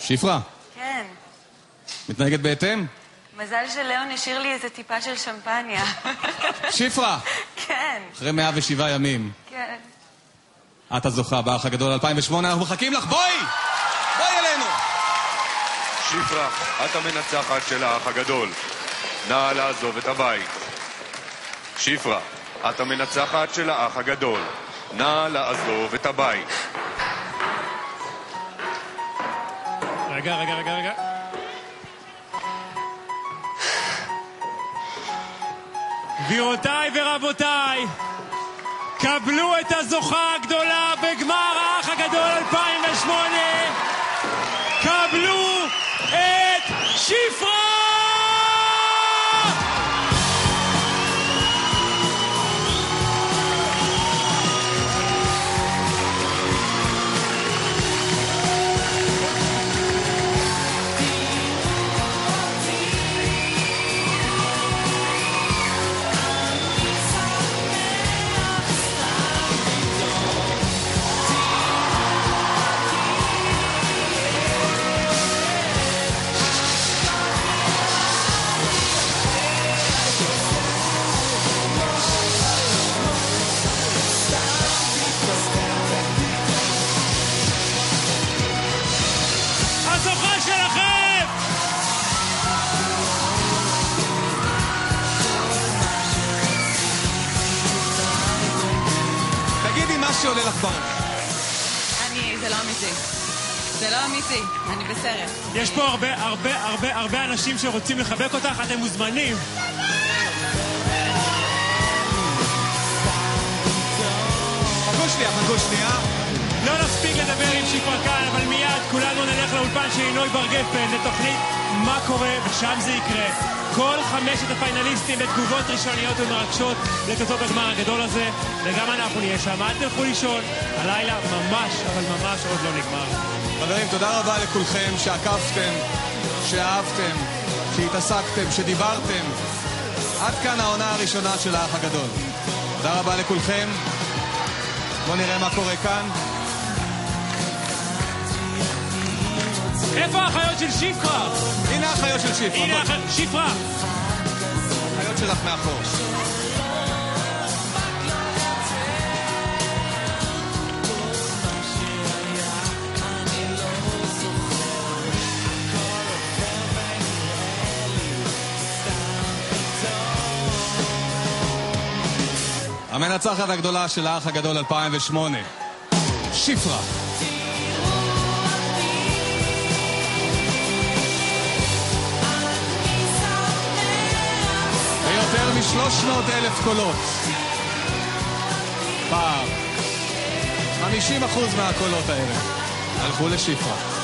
שפרה, כן. מתנהגת בהתאם? מזל שלאון השאיר לי איזה טיפה של שמפניה. שפרה! כן. אחרי 107 ימים. כן. את הזוכה באח הגדול 2008, אנחנו מחכים לך, בואי! בואי אלינו! שפרה, את המנצחת של האח הגדול. נא לעזוב את הבית. שפרה, את המנצחת של האח הגדול. נא לעזוב את הבית. רגע. גבירותיי ורבותיי, קבלו את הזוכה הגדולה בגמר האח הגדול 2008. קבלו את שפרה! הזוכה שלכם! תגידי מה שעולה לך בראש. זה לא אמיתי. זה לא אמיתי. אני בסרט. יש פה הרבה אנשים שרוצים לחבק אותך, אתם מוזמנים. חכו שנייה. לא נספיק לדבר עם שפרה כאן, אבל מיד כולנו נלך לאולפן של עינוי בר גפן לתוכנית מה קורה, ושם זה יקרה. כל 5 הפיינליסטים בתגובות ראשוניות ומרגשות לתוצאות הגמר הגדול הזה, וגם אנחנו נהיה שם. אל תלכו לישון, הלילה ממש, אבל ממש עוד לא נגמר. חברים, תודה רבה לכולכם שעקבתם, שאהבתם, שהתעסקתם, שדיברתם. עד כאן העונה הראשונה של האח הגדול. תודה רבה לכולכם. בואו נראה מה קורה כאן. איפה האחיות של שפרה? הנה האחיות של שפרה. הנה שפרה. האחיות שלך מאחור. המנצחת הגדולה של האח הגדול 2008, שפרה. ביותר מ-300,000 קולות. פעם 50% מהקולות האלה הלכו לשפרה.